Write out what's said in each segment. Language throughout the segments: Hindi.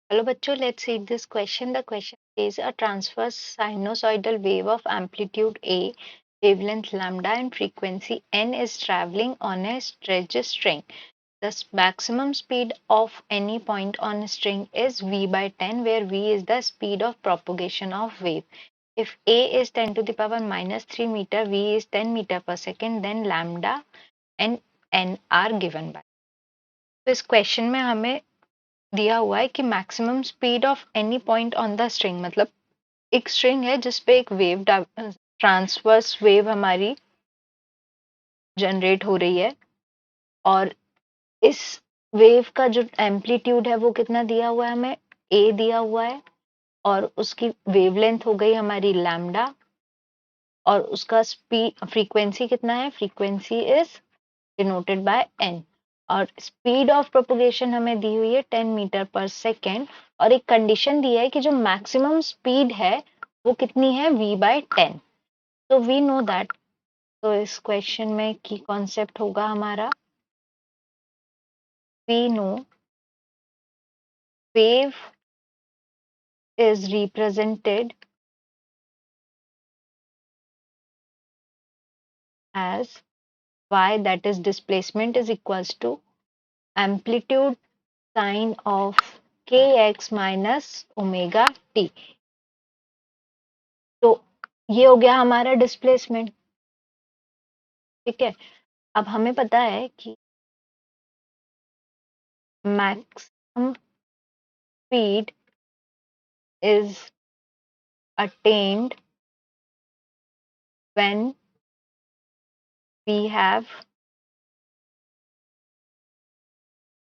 Hello बच्चों, let's see this question. The question is a transverse sinusoidal wave of amplitude A, wavelength lambda and frequency n is traveling on a stretched string. The maximum speed of any point on a string is v by 10, where v is the speed of propagation of wave. If A is 10 to the power minus 3 meter, v is 10 meter per second, then lambda and n are given by. तो इस क्वेश्चन में हमें दिया हुआ है कि maximum speed of any point on the string, मतलब एक स्ट्रिंग है जिसपे एक वेव ट्रांसवर्स वेव हमारी जनरेट हो रही है और इस वेव का जो एम्पलीट्यूड है वो कितना दिया हुआ है, हमें ए दिया हुआ है और उसकी वेवलेंथ हो गई हमारी लैम्डा और उसका स्पीड फ्रीक्वेंसी कितना है, frequency is denoted by n और स्पीड ऑफ प्रोपगेशन हमें दी हुई है 10 मीटर पर सेकेंड और एक कंडीशन दी है कि जो मैक्सिमम स्पीड है वो कितनी है, v बाय 10. तो वी नो दैट. तो इस क्वेश्चन में की कॉन्सेप्ट होगा हमारा, we know wave is represented as y, that is displacement, is equals to amplitude sine of kx minus omega t. तो ये हो गया हमारा डिस्प्लेसमेंट. ठीक है, अब हमें पता है कि maximum speed is attained when we have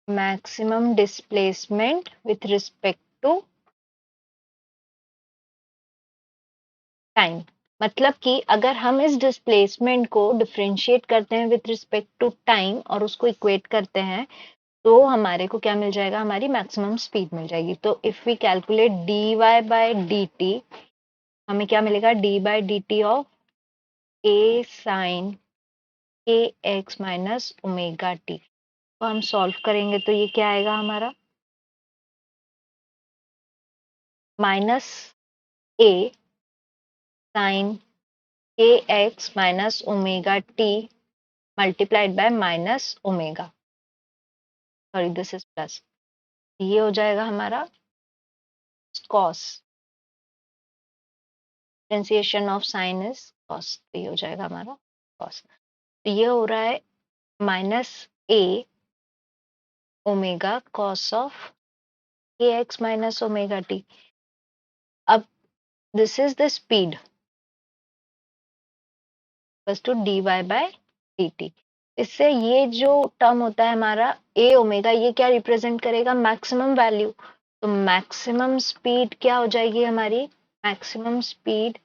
maximum displacement with respect to time. मतलब कि अगर हम इस डिस्प्लेसमेंट को डिफरेंशिएट करते हैं विथ रिस्पेक्ट टू टाइम और उसको इक्वेट करते हैं तो हमारे को क्या मिल जाएगा, हमारी मैक्सिमम स्पीड मिल जाएगी. तो if we calculate d y by d t, हमें क्या मिलेगा, d by d t of a sine k x minus omega t. तो हम सॉल्व करेंगे तो ये क्या आएगा हमारा, minus a sine k x minus omega t multiplied by minus omega, sorry this is plus. ये हो जाएगा हमारा cos, differentiation of sine is cos. तो ये हो जाएगा हमारा कॉस. तो ये हो रहा है minus a omega cos of k x minus omega t. अब दिस इज द स्पीड बस to d y by d t. इससे ये जो टर्म होता है हमारा ए ओमेगा, ये क्या रिप्रेजेंट करेगा, मैक्सिमम वैल्यू. तो मैक्सिमम स्पीड क्या हो जाएगी हमारी, maximum speed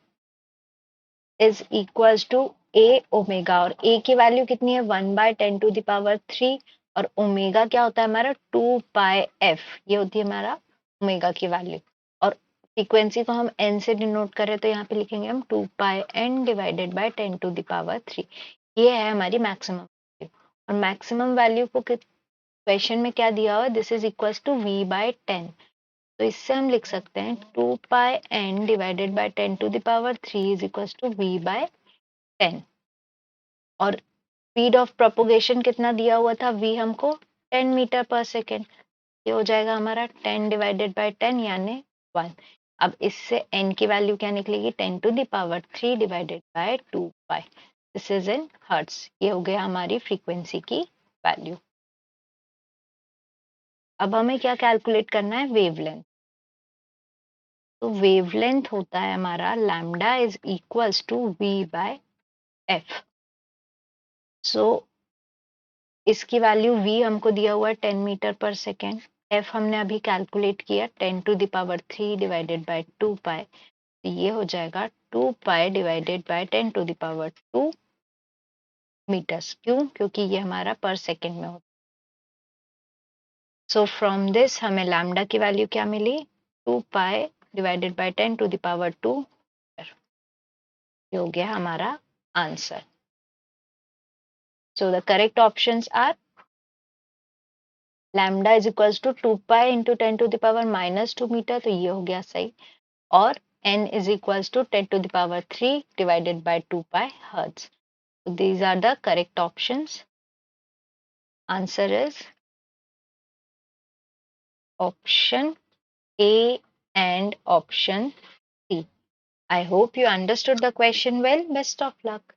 is equals to a omega और ए की वैल्यू कितनी है, 1/10⁻³ और ओमेगा क्या होता है हमारा 2πf. ये होती है हमारा ओमेगा की वैल्यू और फ्रीक्वेंसी को हम एन से डिनोट करें तो यहाँ पे लिखेंगे हम 2πn डिवाइडेड बाय 10⁻³. ये है हमारी मैक्सिमम वैल्यू और मैक्सिमम वैल्यू को क्वेश्चन में क्या दिया हुआ है, this is equals to v by 10. तो इससे हम लिख सकते हैं 2πn divided by 10⁻³ is equals to v by 10. और स्पीड ऑफ प्रोपोगेशन कितना दिया हुआ था, v हमको 10 मीटर पर सेकेंड. ये हो जाएगा हमारा 10 डिवाइडेड बाय 10 यानी 1. अब इससे n की वैल्यू क्या निकलेगी, 10⁻³ divided by 2π. This is in hertz. ये हो गया हमारी फ्रीक्वेंसी की वैल्यू. अब हमें क्या कैलकुलेट करना है, वेवलेंथ. तो वेवलेंथ होता है हमारा lambda is equals to v by f. So इसकी वैल्यू v हमको दिया हुआ है 10 मीटर पर सेकेंड, f हमने अभी कैलकुलेट किया 10⁻³ डिवाइडेड बाय 2π. ये हो जाएगा 2π डिवाइडेड बाय 10⁻² मीटर्स. क्यों, क्योंकि ये हमारा पर सेकेंड में होता है. सो फ्रॉम दिस हमें लैम्डा की वैल्यू क्या मिली, 2π डिवाइडेड बाय 10⁻². ये हो गया हमारा answer. So the correct options are lambda is equals to 2 pi into 10 to the power minus 2 metre, तो ये हो गया सही। और n is equals to 10 to the power 3 divided by 2 pi hertz. These are the correct options. Answer is option A and option C. I hope you understood the question well. Best of luck.